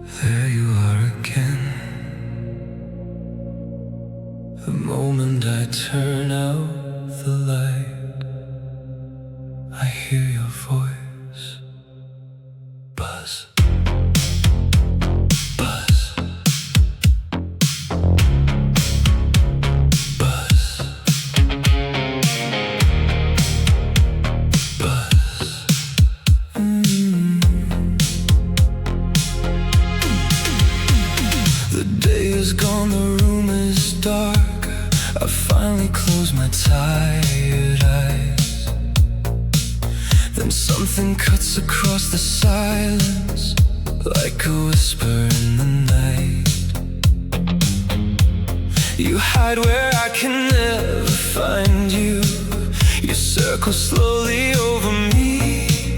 There you are again. The moment I turn out the light, I hear your voice. Buzz. Buzz. Buzz. Buzz. The day is gone, the room is dark. I finally close my tired eyes. Then something cuts across the silence, like a whisper in the night. You hide where I can never find you. You circle slowly over me.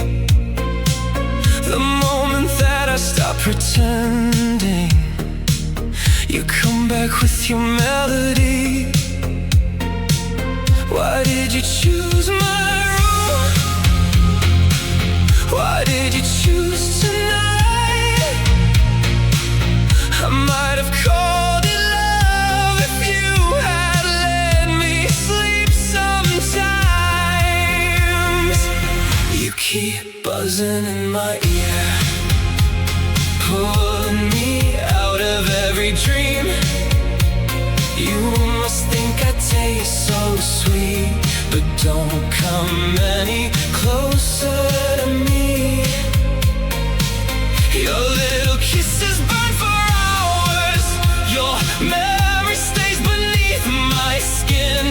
The moment that I stop pretending, you come back with your melody. Why did you choose my room? Why did you choose tonight? I might have called it love if you had let me sleep sometimes. You keep buzzing in my ear, pulling me out of every dream. You must think I taste so sweet, but don't come any closer to me. Your little kisses burn for hours. Your memory stays beneath my skin.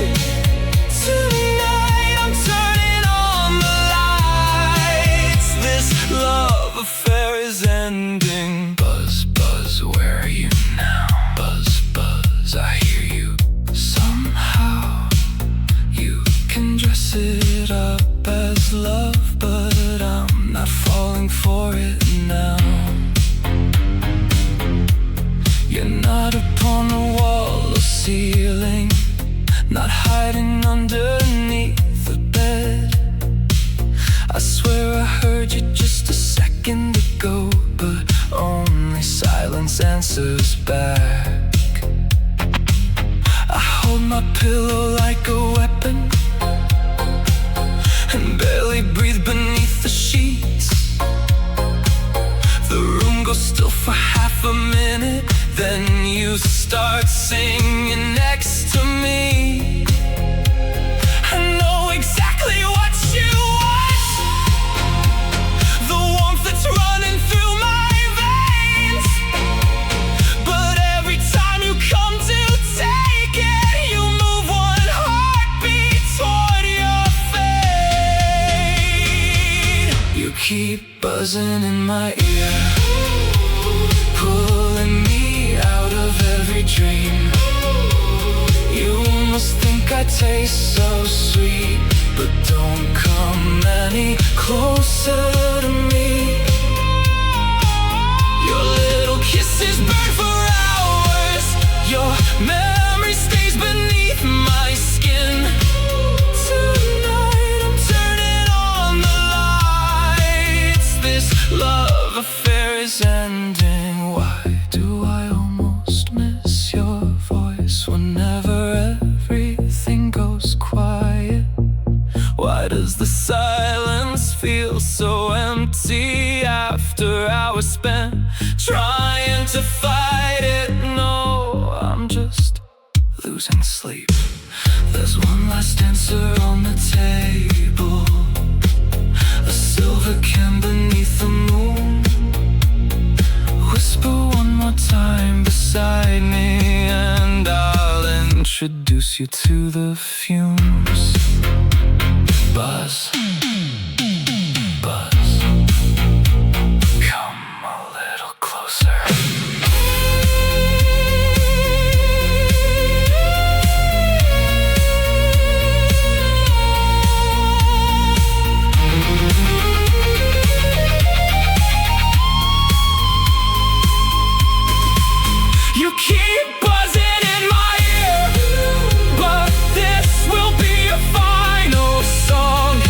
Tonight I'm turning on the lights. This love affair is ending. Buzz, buzz, where are you now? Buzz, buzz, I hear you somehow. You can dress it up as love, but I'm not falling for it now. You're not upon the wall or ceiling, not hiding underneath the bed. I swear I heard you just a second ago, but only silence answers back. I hold my pillow like a weapon and barely breathe beneath the sheets. The room goes still for half a minute, then you start singing next to me. I know exactly what you want, the warmth that's running through my veins. But every time you come to take it, you move one heartbeat toward your fate. You keep buzzing in my ear, pulling me out of every dream. You must think I taste so sweet, but don't come any closer to me. Your little kisses burn for hours. Your memory stays beneath my skin. Tonight I'm turning on the lights. This love affair is ending. Why do I almost miss your voice whenever everything goes quiet? Why does the silence feel so empty after hours spent trying to fight it? No, I'm just losing sleep. There's one last answer on the table, a silver can beneath the moon. Whisper one more time beside me, and I'll introduce you to the fumes. Buzz, buzz, come a little closer. You keep buzzing in my ear, but this will be a final song.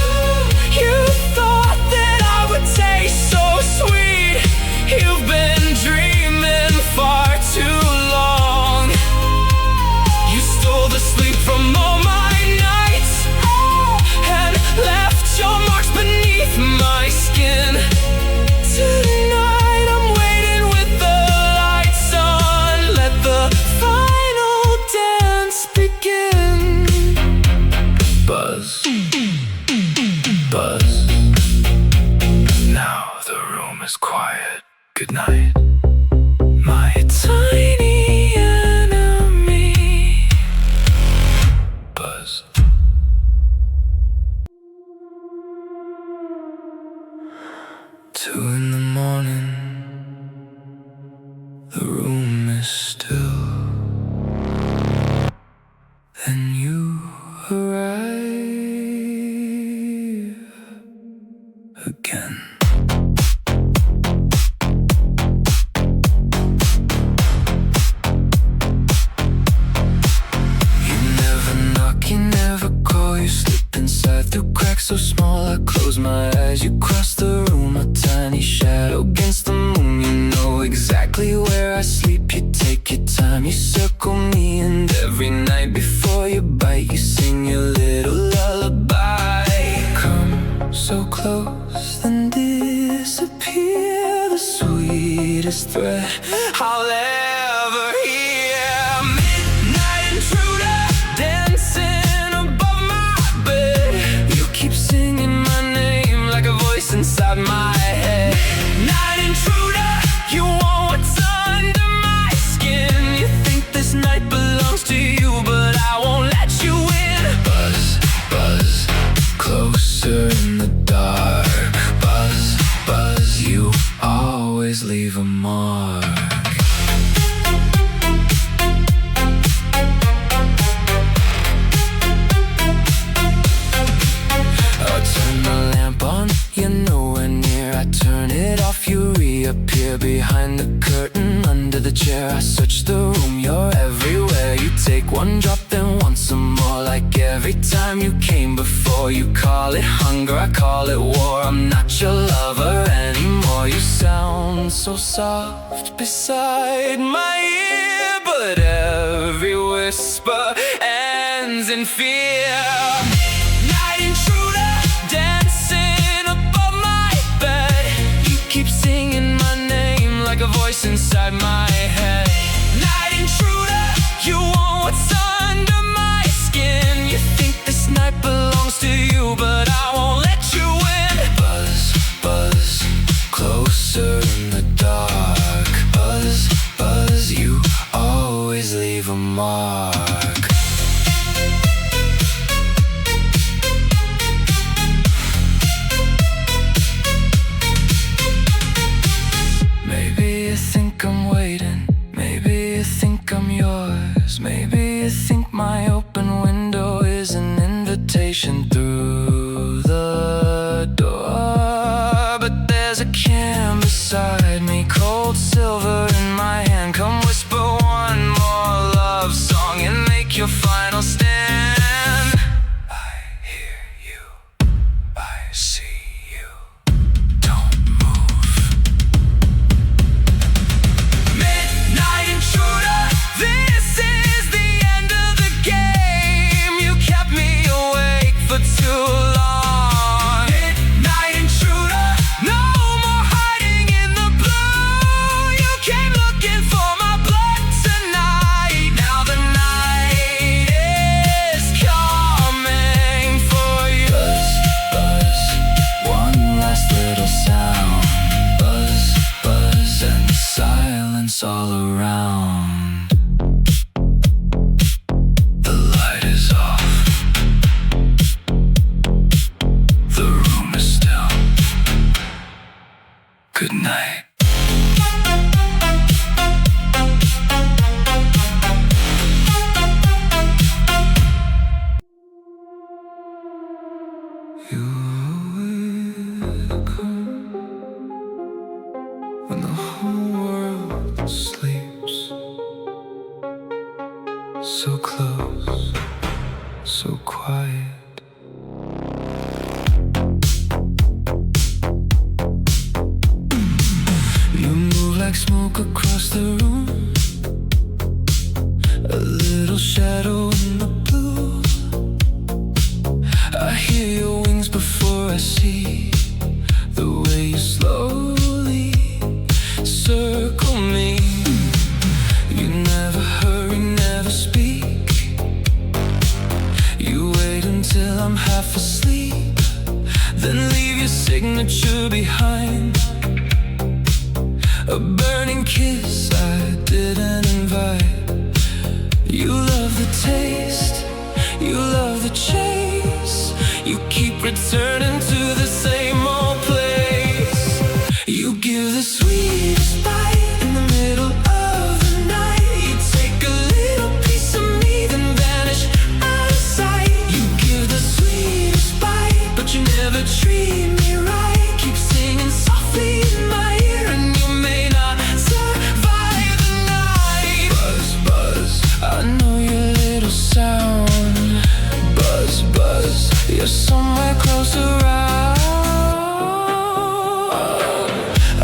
is quiet. Good night, my tiny enemy. Buzz. 2 in the morning, the room is still. Then you arrive again. You never knock, you never call, you slip inside through cracks so small I close my eyes. You cross the room, a tiny shadow against the moon. You know exactly where I sleep, you take your time, you circle me, and every night before you bite, you sing your little lullaby. Come so close, then disappear, the sweetest threat I'll ever hear. Midnight intruder, dancing above my bed. You keep singing my name like a voice inside my head. Midnight intruder, you want what's under my skin. You think this night belongs to you, but I won't let you in. Buzz, buzz, closer in the dark. Buzz, buzz, you always leave a mark. I'll turn the lamp on, you're nowhere near. I turn it off, you reappear behind the curtain, under the chair. I search the room, you're everywhere. You take one drop, then want some more. Like every time you came before. You call it hunger, I call it war. I'm not your lover anymore. You sound so soft beside my ear, but every whisper ends in fear. Night intruder, dancing above my bed. You keep singing my name like a voice inside my head. Night intruder, you want what's under my skin. You think this night belongs to you, but I won't let you in. Buzz, buzz, closer in the dark. Buzz, buzz, you always leave a mark. Maybe you think I'm waiting, maybe you think I'm yours. Maybe you think my open window is an invitation through the door. But there's a can beside me, cold silver in my hand. Come whisper one more love song and make your final stand. I hear you, I see you, don't move. Midnight intruder, this is the end of the game. You kept me awake for too long. Midnight intruder, no more hiding in the blue. You came looking for my blood tonight. Now the night is coming for you. Buzz, buzz, one last little sound. Buzz, buzz, and silence all around. The light is off, the room is still. Good night. You will come when the whole world sleeps. So close, so quiet. You move like smoke across the room, a little shadow in the blue. I hear your wings before I see the way you slowly circle me. You never hurry, never speak. You wait until I'm half asleep, then leave your signature behind. a burning kiss I didn't invite. You love the taste, you love the chase. You keep returning to the same old place. You give the sweetest bite in the middle of the night. You take a little piece of me, then vanish out of sight. You give the sweetest bite, but you never treat me right. Keep singing softly in my ear, and you may not survive the night. Buzz, buzz, I know your little sound. Buzz, buzz, you're somewhere close around.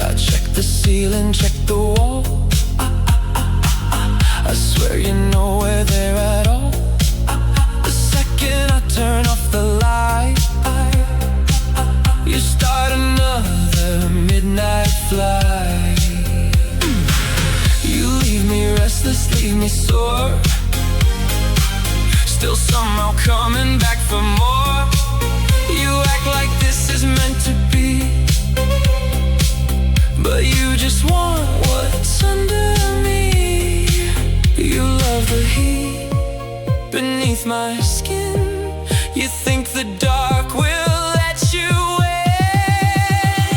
I check the ceiling, check the wall. I swear you're nowhere there at all. The second I turn off the light, you start another midnight flight. You leave me restless, leave me sore, still somehow coming back for more. You act like this is meant to be, but you just want what's under me. You love the heat beneath my skin. You think the dark will let you in.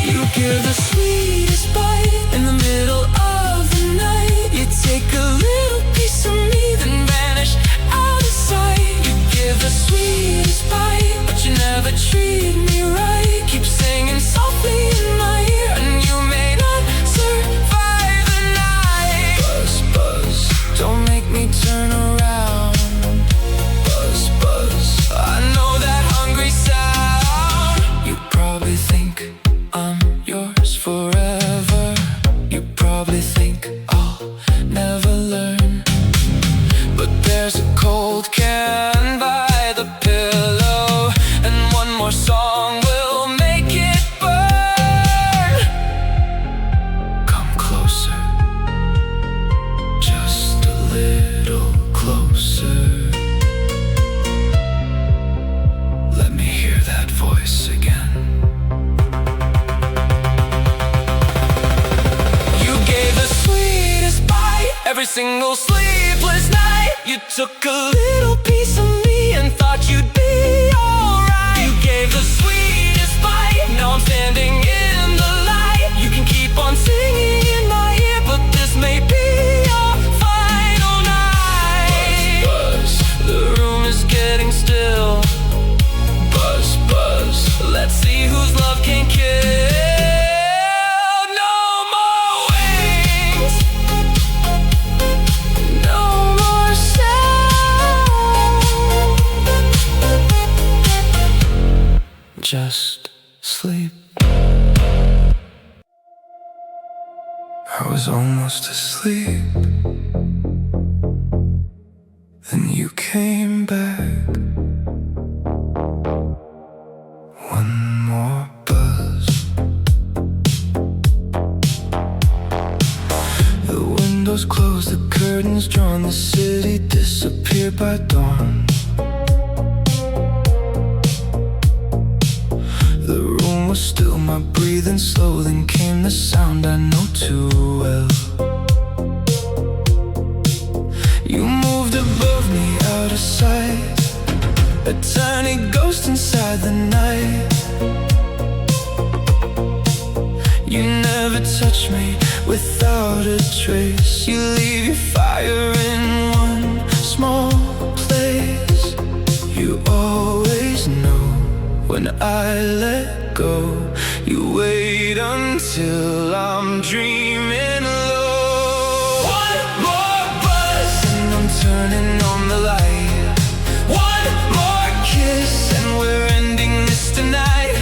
You give the sweetest bite in the middle of the night. You take a little piece of me, then vanish out of sight. You give the sweetest bite, but you never treat me right. Keep singing softly in my ear, and you may not survive the night. Buzz, buzz, don't make me turn around. Buzz, buzz, I know that hungry sound. You probably think I'm yours forever. You probably think I'll never learn, but there's a cold can by the pillow, and one more song will make it burn. Come closer, just a little closer. Let me hear that voice again. You gave the sweetest bite every single sleepless night. You took a little piece of me and thought you'd be alright. You gave the sweetest bite, now I'm standing in the light. You can keep on singing in my ear, but this may be your final night. Buzz, buzz, the room is getting still. Buzz, buzz, let's see whose love can kill. No more wings, no more sound. Just sleep. I was almost asleep, then you came back. One more buzz. The windows closed, the curtains drawn, the city disappeared by dawn. The room was still, my breathing slow, then came the sound I know too well. You moved above me, out of sight, a tiny ghost inside the night. You never touch me without a trace. You leave your fire in one small place. You always know when I let go. You wait until I'm dreaming low. One more buzz and I'm turning on the light. One more kiss and we're ending this tonight.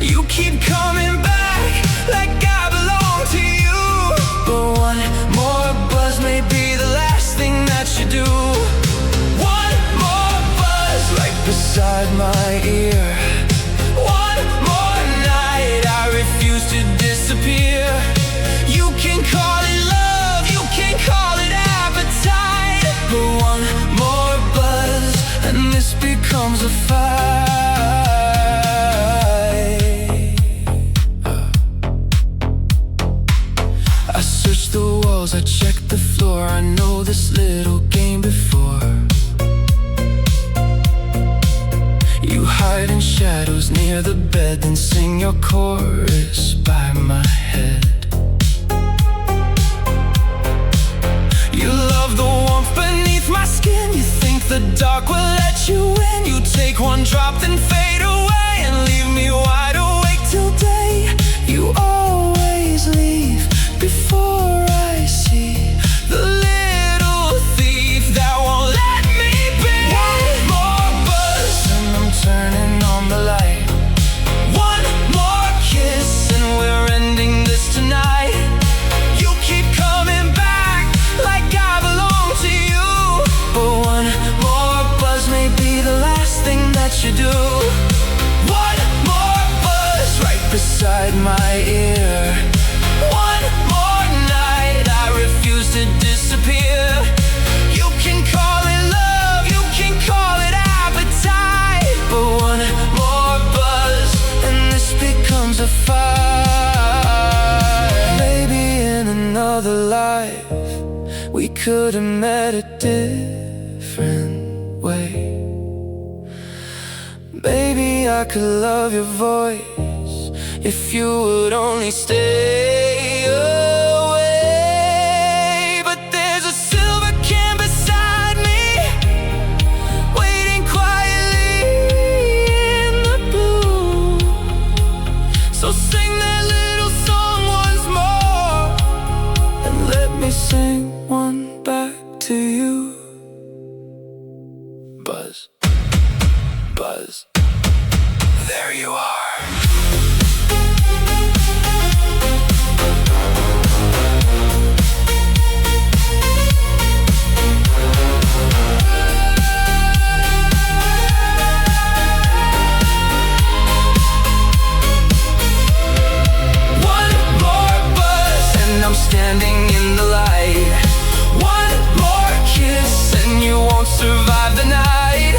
You keep coming back like I belong to you, but one more buzz may be the last thing that you do. One more buzz right beside my ear. One more night, I refuse to disappear. You can call it love, you can call it appetite, but one more buzz and this becomes a fight. walls, I check the floor. I know this little game before. You hide in shadows near the bed, then sing your chorus by my head. You love the warmth beneath my skin. You think the dark will let you in. You take one drop, then fade away and leave me wide awake till day. You always leave before I see the little thief that won't let me be. One more buzz and I'm turning on the light. One more kiss and we're ending this tonight. You keep coming back like I belong to you, but one more buzz may be the last thing that you do. One more buzz right beside my ear. One more night, I refuse to disappear. You can call it love, you can call it appetite, but one more buzz and this becomes a fight. Maybe in another life we could have met a different way. Baby, I could love your voice if you would only stay away. But there's a silver can beside me, waiting quietly in the blue. So sing that little song once more and let me sing one back to you. Buzz, buzz, there you are. I'm standing in the light. One more kiss and you won't survive the night.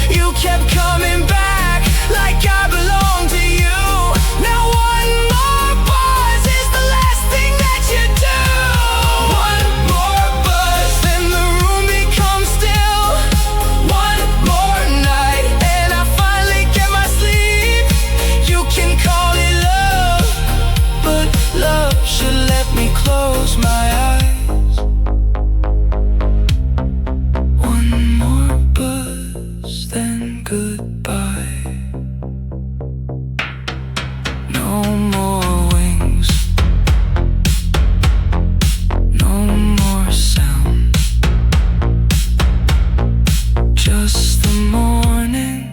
You kept coming back like I belong to you. Now one more buzz is the last thing that you do. One more buzz, then the room becomes still. One more night and I finally get my sleep. You can call it love, but love should let me close my eyes. One more buzz, then goodbye. No more wings, no more sound, just the morning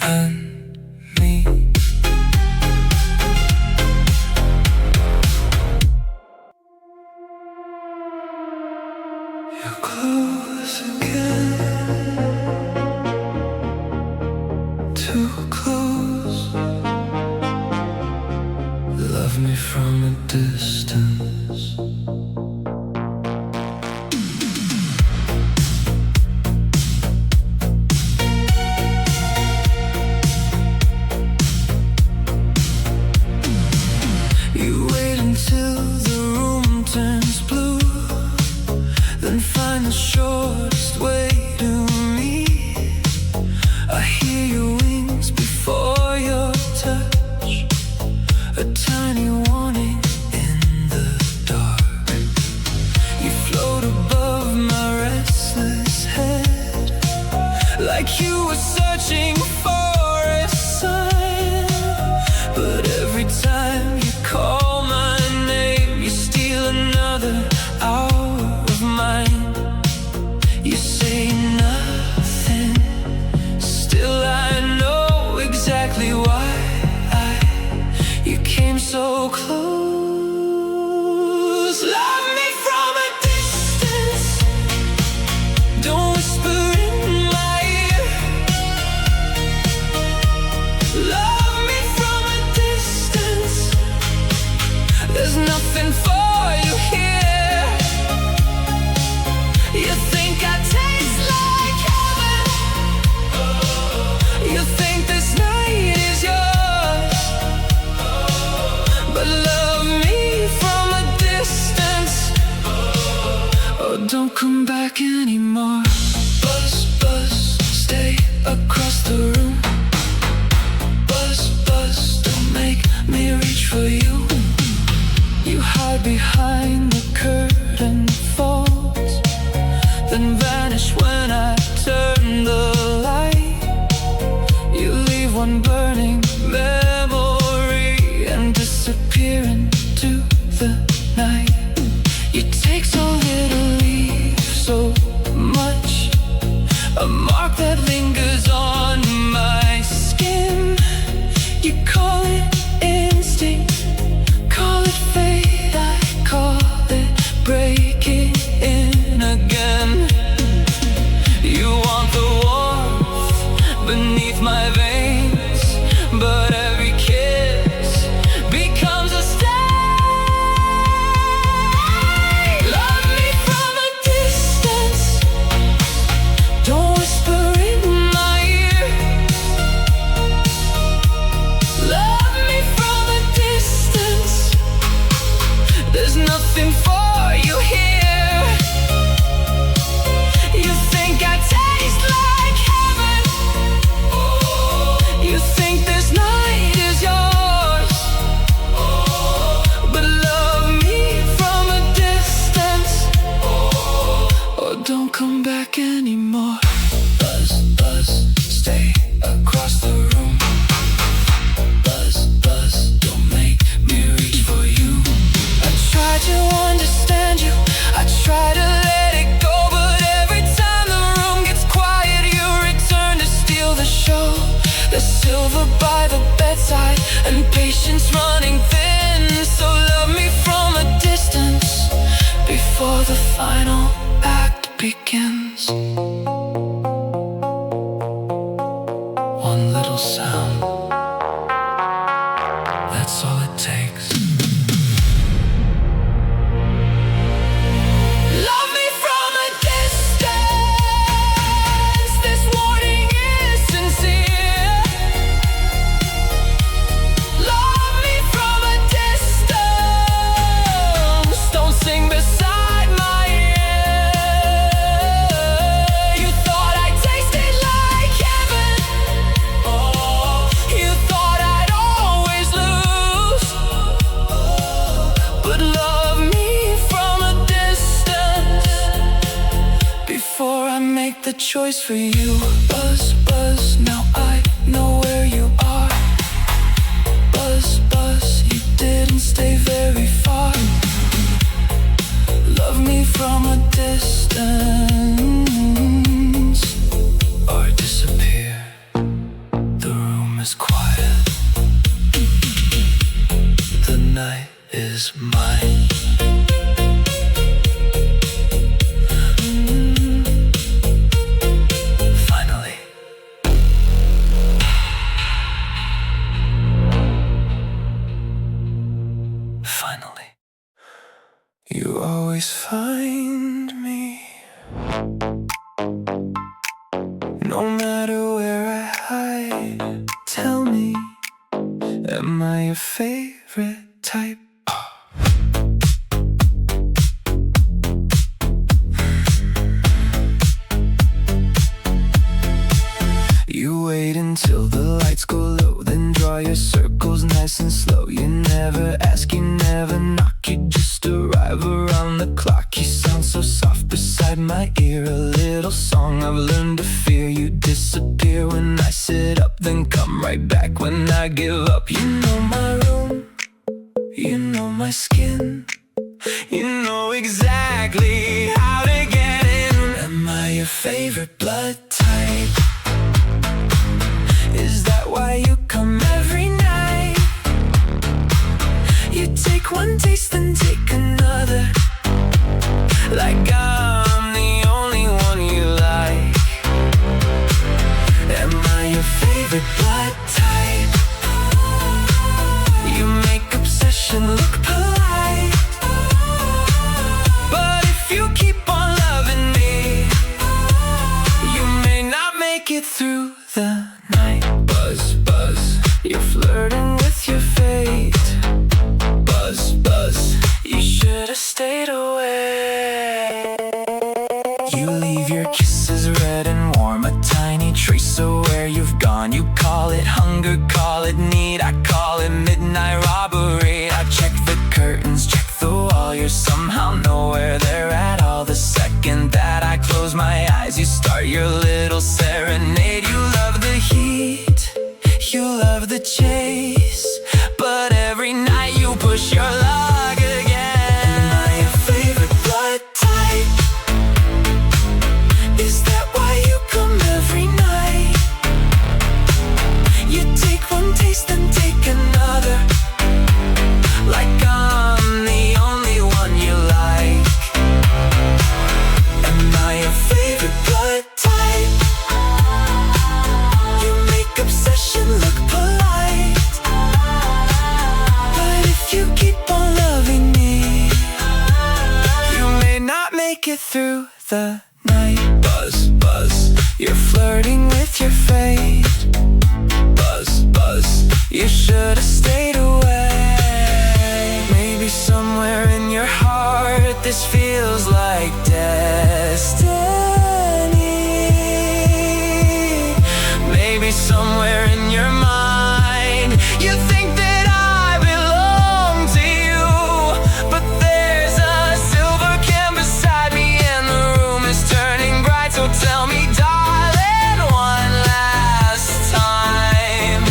and me. You're close again, too close. Love me from a distance. You wait until the room turns blue, then find the shortest way to me. I hear your wings before your touch, a tiny warning in the dark. You float above my restless head, like you were searching for a sign. But every time you call my name, you steal another hour of mine. You say nothing, still I know exactly why you came so close. Love me from a distance, don't whisper in my ear. Love me from a distance, there's nothing for you here. You think I taste like heaven, you think this night is yours, but love me from me reach for you. You hide behind the curtain folds, then vanish when I turn the light. You leave one burning memory and disappear into the night. You take so little, leave so much, a mark that lingers on my skin. You call it instinct, call it fate, I call it breaking in again. You want the warmth beneath my veins, but every kiss becomes a stain. Love me from a distance, don't whisper in my ear. Love me from a distance, there's nothing for you here. You think I taste like heaven, you think this night is yours, but love me from a distance, or don't come back anymore. Buzz, buzz, stay across the room. Buzz, buzz, don't make me reach for you. I try to understand you, I try to let it go, but every time the room gets quiet, you return to steal the show. The silver by the bedside and patience running thin. So love me from a distance before the final act begins. One little sound, that's all it takes. Love me from a distance, this warning is sincere. Love me from a distance, don't sing beside my ear. You thought I tasted like heaven, you thought I'd always lose, but love me from a distance before I make the choice for you. Buzz, buzz, now I know where you are. Buzz, buzz, you didn't stay very far. Love me from a distance, or disappear. The room is quiet, the night is mine. Finally. Finally. You always find me, no matter where I hide. Tell me, am I your favorite type? You wait until the lights go low, then draw your circles nice and slow. You never ask, you never knock, you just arrive around the clock. You sound so soft beside my ear, a little song I've learned to fear. You disappear when I sit up, then come right back when I give up. You know my room, you know my skin, you know exactly how to get in. Am I your favorite blood type? Is that why you come every night? You take one taste and take another, like I'm the only one you like. Am I your favorite blood type? You make obsession look polite, but if you keep on loving me, you may not make it through the night. Buzz, buzz, you're flirting with your fate. Buzz, buzz, make it through the night. Buzz, buzz, you're flirting with your fate. Buzz, buzz, you should've stayed away. Maybe somewhere in your heart this feels like destiny. Maybe somewhere in your mind you think that I belong to you, but there's a silver can beside me and the room is turning bright. So tell me, darling, one last time,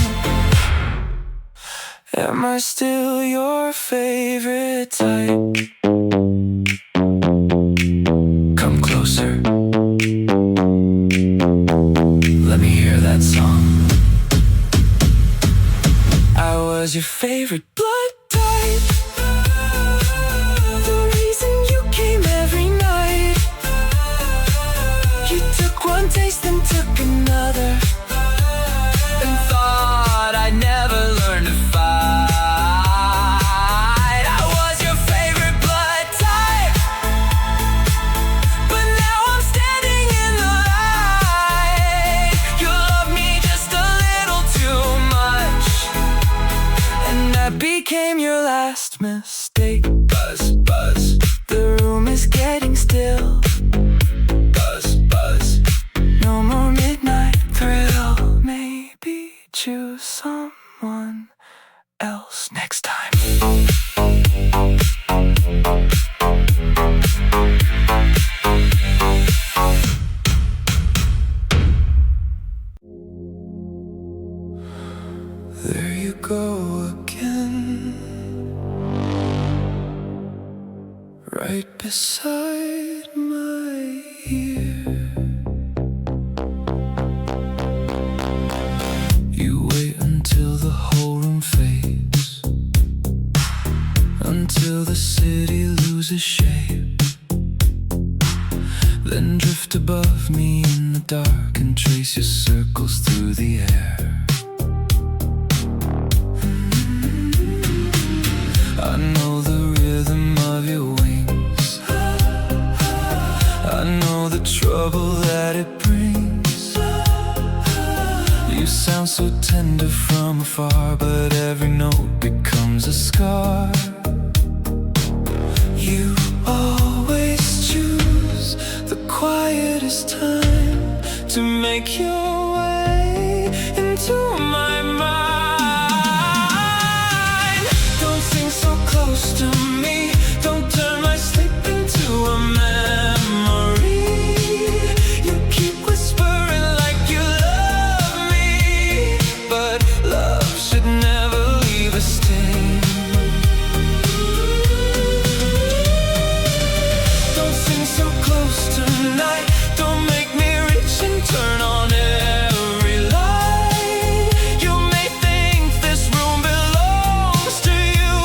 am I still your favorite type? Come closer, let me hear that song. I was your favorite blood type, the reason you came every night. You took one taste and took another, and thought I'd never learn to fight. I was your favorite blood type, but now I'm standing in the light. You love me just a little too much, and that became your last mistake. Buzz, buzz, the room is getting still. Buzz, buzz, no more midnight thrill. Maybe choose someone else next time. There you go again, right beside my ear. You wait until the whole room fades, until the city loses shape, then drift above me in the dark and trace your circles through the air. I know the rhythm of your wings, I know the trouble that it brings. You sound so tender from afar, but every note becomes a scar. You always choose the quietest time to make your way into my mind. Don't sing so close to me, don't turn my sleep into a memory. You keep whispering like you love me, but love should never leave a sting. Don't sing so close tonight, don't make me reach and turn on every light. You may think this room belongs to you,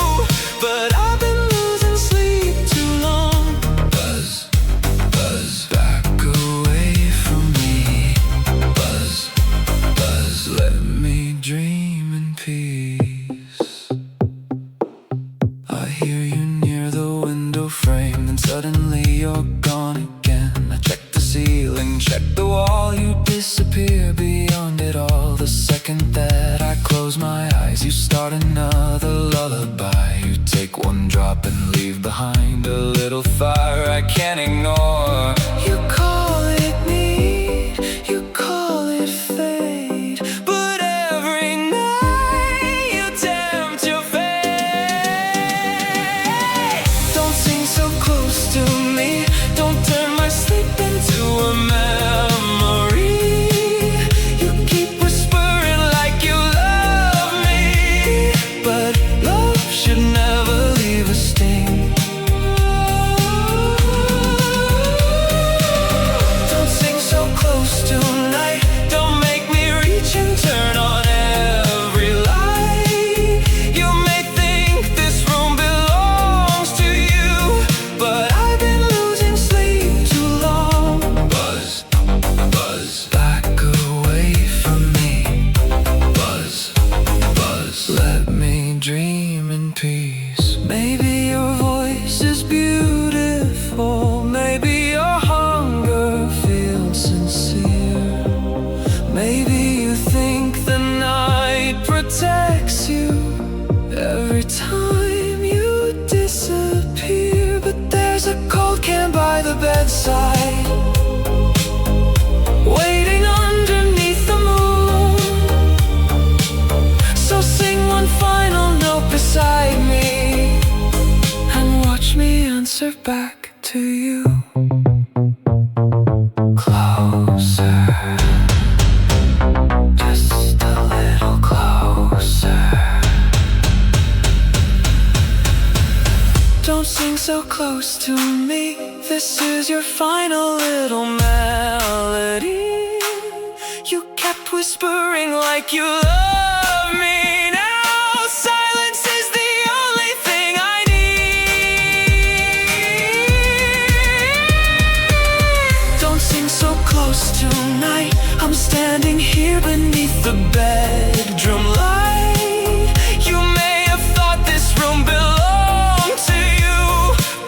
but I've been losing sleep too long. Buzz, buzz, back away from me. Buzz, buzz, let me dream in peace. I hear you near the window frame, then suddenly you're gone again. I check the ceiling, check the wall, you disappear beyond it all. The second that I close my eyes, you start another lullaby. You take one drop and leave behind a little fire I can't ignore. You call it need, you call it fate, but every night you tempt your fate. Don't sing so close to me, don't turn my sleep into a memory. You keep whispering like you love me, but love should never leave a sting. Don't sing so close tonight, don't make me reach and turn on every light. You may think this room belongs to you, but I've been losing sleep too long. Buzz, buzz, back away from me. Buzz, buzz, let me dream in peace. Maybe your voice is beautiful, maybe every time you disappear. But there's a cold can by the bedside, waiting underneath the moon. So sing one final note beside me, and watch me answer back to you. Closer, just a little closer. Don't sing so close to me. This is your final little melody. You kept whispering like you love me. Now silence is the only thing I need. Don't sing so close tonight. I'm standing here beneath the bedroom light. You may have thought this room belonged to you,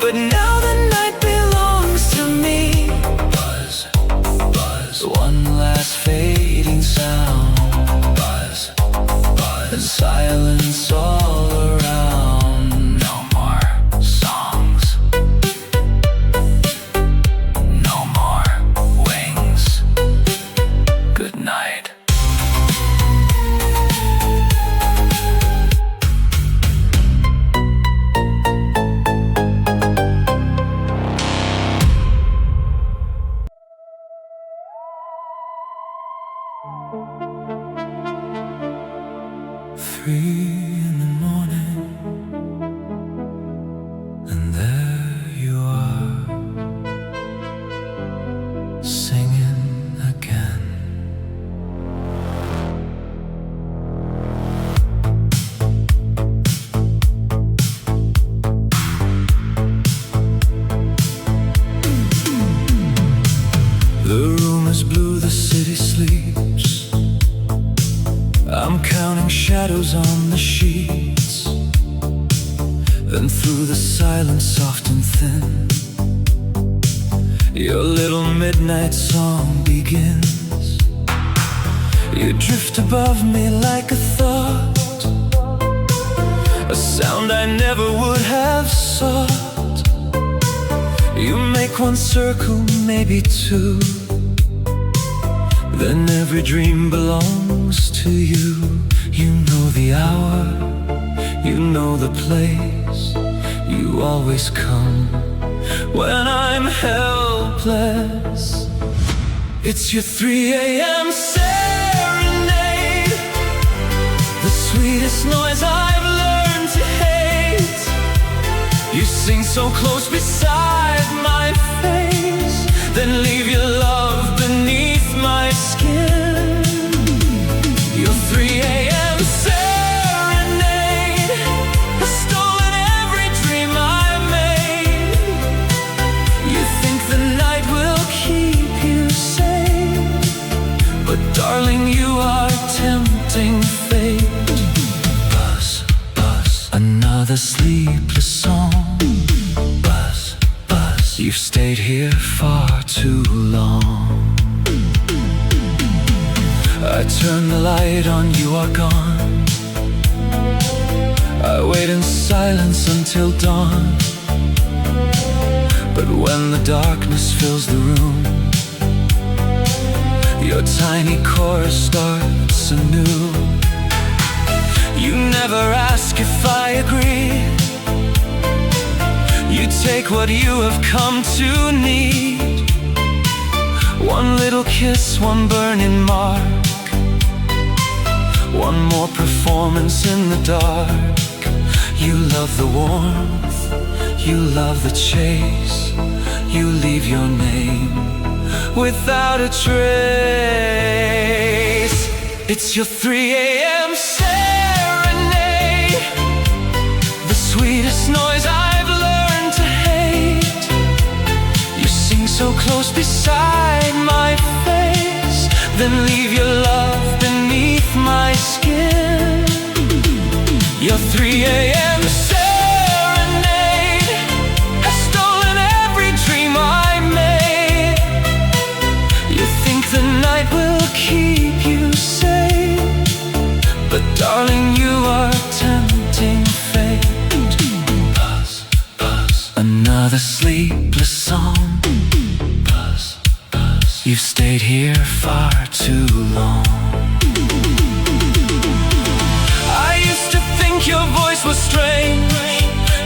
but now the night belongs to me. Buzz, buzz, one last fading sound. Buzz, buzz, and silence all around. No more songs, no more wings. Good night. Three in the morning, and there you are, singing again. The room is blue, the city sleeps. I'm counting shadows on the sheets. Then through the silence, soft and thin, your little midnight song begins. You drift above me like a thought, a sound I never would have sought. You make one circle, maybe two, then every dream belongs to you. You know the hour, you know the place. You always come when I'm helpless. It's your 3 a.m. serenade, the sweetest noise I've learned to hate. You sing so close beside my face, then leave your love beneath my skin. Your 3 a.m. serenade has stolen every dream I made. You think the night will keep you safe, but darling, you are tempting fate. Buzz, buzz, another sleepless song. Buzz, buzz, you've stayed here far too long. I turn the light on, you are gone. I wait in silence until dawn. But when the darkness fills the room, your tiny chorus starts anew. You never ask if I agree. You take what you have come to need. One little kiss, one burning mark, one more performance in the dark. You love the warmth, you love the chase. You leave your name without a trace. It's your 3 a.m. serenade, the sweetest noise I've learned to hate. You sing so close beside my face, then leave your love beneath my skin. Your 3 a.m. serenade has stolen every dream I made. You think the night will keep you safe, but darling, you are tempting fate. too long. I used to think your voice was strange.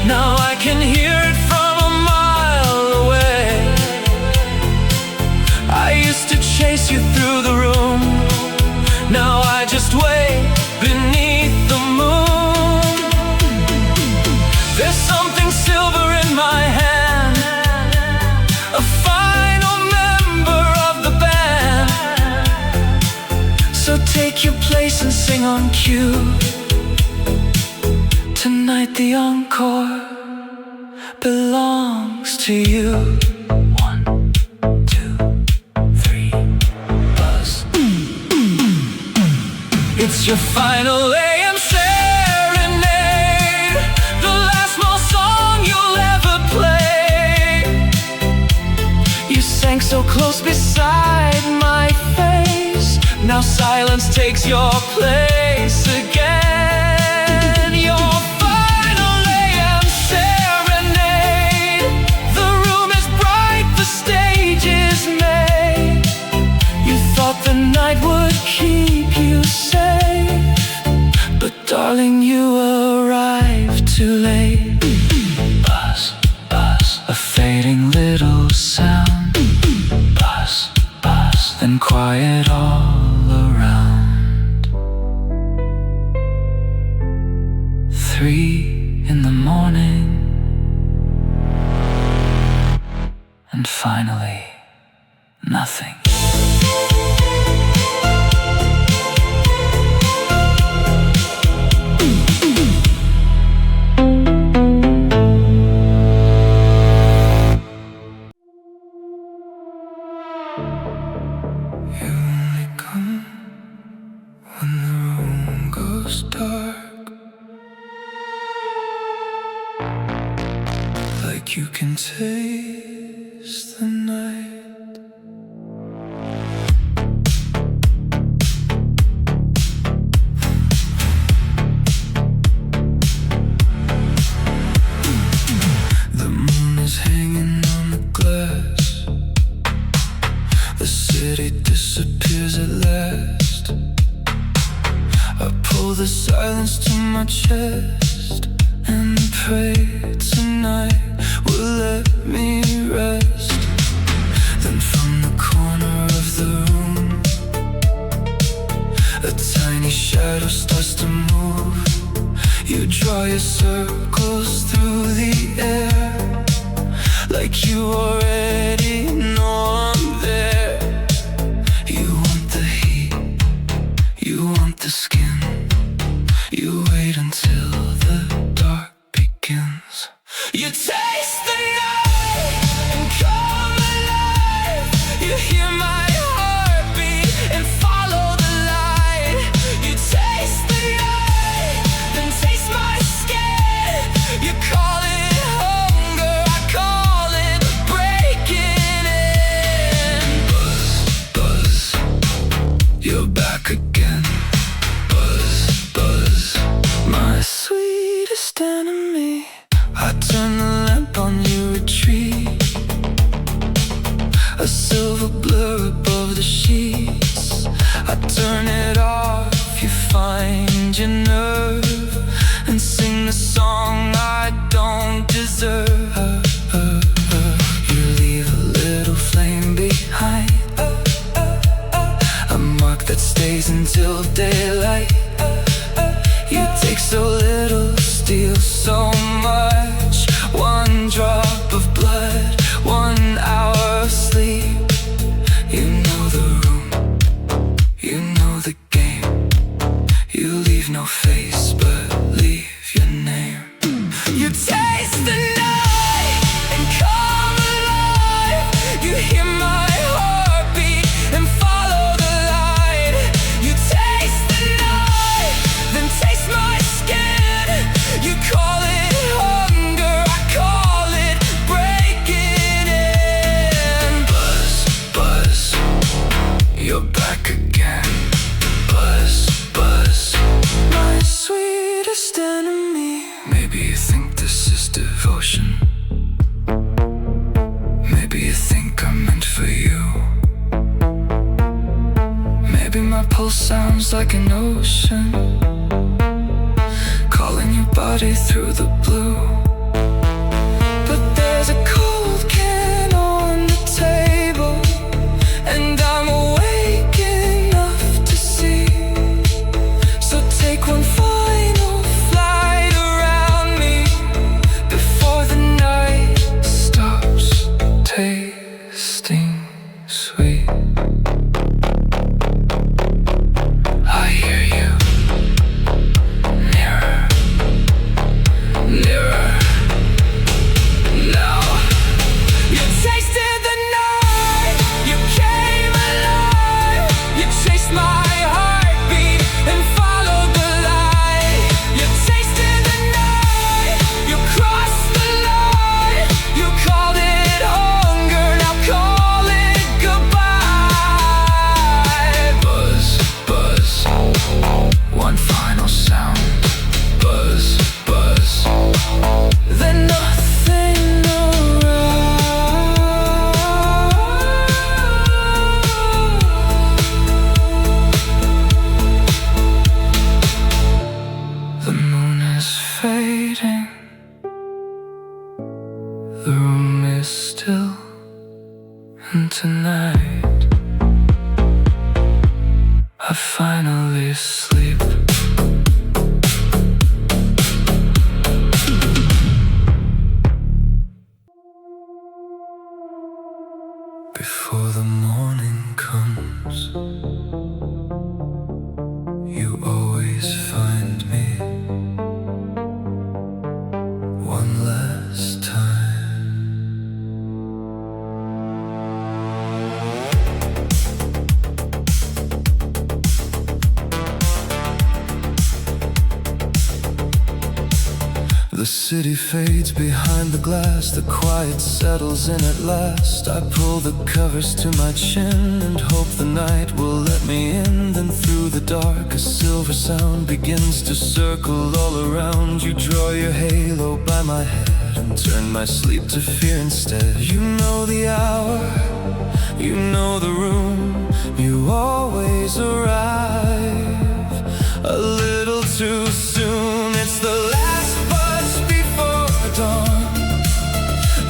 Now I can hear it from a mile away. I used to chase you through the room. Now I just wait beneath the moon. There's something silver in my hand, a final member of the band. So take your place and sing on cue. Tonight the encore belongs to you. 1, 2, 3, buzz. It's your final AM serenade, the last small song you'll ever play. You sang so close beside my face. Now silence takes your place again. Your final AM serenade. The room is bright, the stage is made. You thought the night would keep you safe, but darling, you arrived too late. Buzz, buzz, a fading little sound. Buzz, buzz, then quiet all around. 3 in the morning, and finally, nothing. You only come when the room goes dark, like you can taste the night. The moon is hanging on the glass. The city disappears at last. I pull the silence to my chest and pray tonight will let me rest. Then from the corner of the room, a tiny shadow starts to move. You draw your circles through the air, like you already know I'm there. You want the heat, you want the skin. You wait until the dark begins. You taste the night and come alive. You hear my heartbeat and follow the light. You taste the night, then taste my skin. You call it hunger, I call it breaking in. Buzz, buzz, you're back again. Buzz, buzz, my sweetest enemy. I turn the lamp on, you retreat. A silver blur above the sheets. I turn it off, you find your nerve and sing the song I don't deserve. You leave a little flame behind, a mark that stays until daylight. You take so little, steal so much. 1 drop of blood, 1 hour of sleep. You know the room, you know the game. You leave no face, but leave your name. You taste the night and come alive. You hear my heartbeat and follow the light. You taste the night, then taste my skin. You call it hunger, I call it breaking in. Buzz, buzz, you're back again. Buzz, buzz, my sweetest enemy. Maybe you think this is devotion. Maybe you think I'm meant for you. pulse sounds like an ocean, calling your body through the blue. But there's a cold can on the table, and I'm awake enough to see. So take one final flight around me before the night stops tasting sweet. I hear you nearer, nearer. Now you tasted the night, you came alive, you chased my heartbeat and followed the light. You tasted the night, you crossed the line, you called it hunger, now call it goodbye. Buzz, buzz, one final sound. Buzz, buzz, then nothing around. The moon is fading, the room is still, and tonight I finally sleep. Before the morning comes, you always find me one last time. The city fades behind the glass, the quiet settles in at last. I pull the covers to my chin and hope the night will let me in. Then through the dark a silver sound begins to circle all around. You draw your halo by my head and turn my sleep to fear instead. You know the hour, you know the room, you always arrive a little too soon. It's the last buzz before dawn,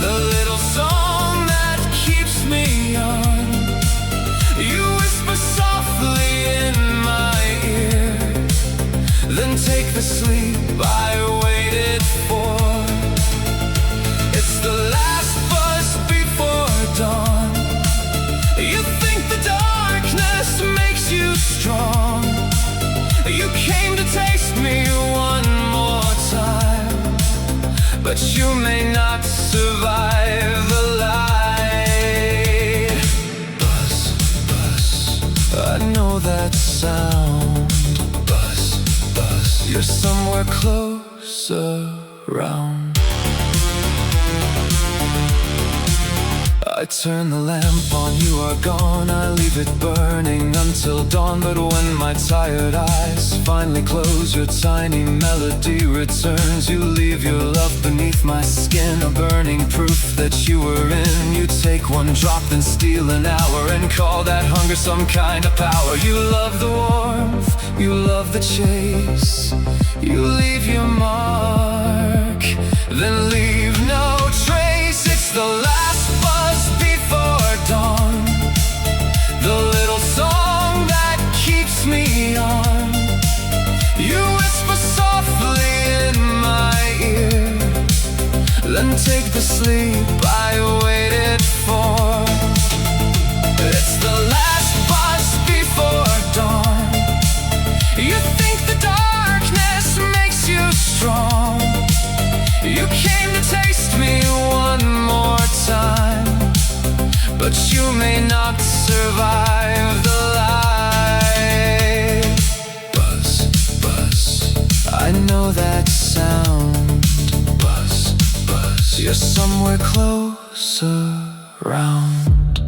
the little song that keeps me on. You whisper softly in my ear, then take the sleep I waited for. It's the last buzz before dawn. You think the darkness makes you strong. You came to taste me one more time, but you may not survive the light. Buzz, buzz, I know that sound. Buzz, buzz, you're somewhere close around. I turn the lamp on, you are gone. I leave it burning until dawn. But when my tired eyes finally close, your tiny melody returns. You leave your love beneath my skin, a burning proof that you were in. You take one drop, then steal an hour, and call that hunger some kind of power. You love the warmth, you love the chase. You leave your mark, then leave no trace. It's the last buzz before dawn, the little song that keeps me on. You whisper softly in my ear, then take the sleep I waited for. It's the last buzz before dawn. You think the darkness makes you strong. You came to taste me one more time, but you may not survive the light. Buzz, buzz, I know that sound. Buzz, buzz, you're somewhere close around.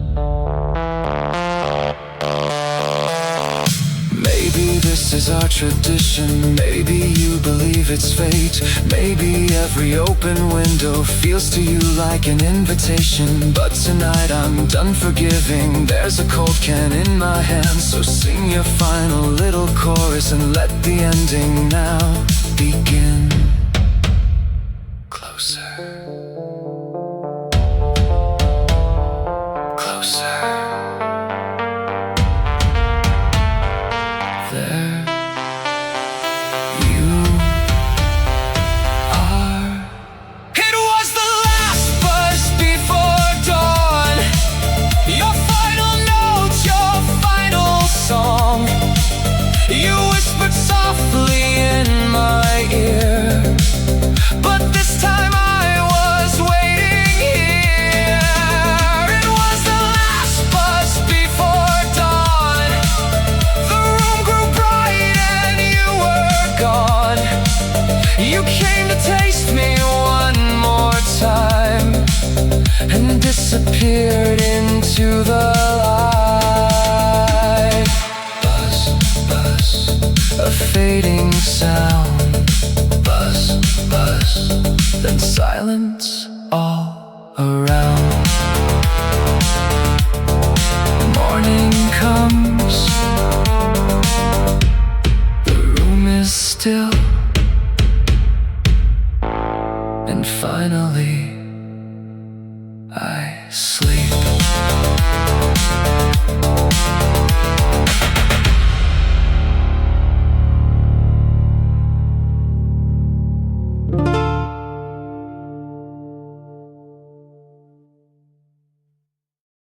Maybe this this is our tradition. Maybe you believe it's fate. Maybe every open window feels to you like an invitation. But tonight I'm done forgiving. There's a cold can in my hand, so sing your final little chorus and let the ending now begin. Closer, closer. There you are. It was the last buzz before dawn. Your final note, your final song. You whispered softly in my ear, but this time I was waiting here. It was the last buzz before dawn. The room grew bright and you were gone. You came to taste me one more time and disappeared into the light. Buzz, buzz, a fading sound. Buzz, buzz, then silence all around. Morning comes, the room is still, and finally I sleep.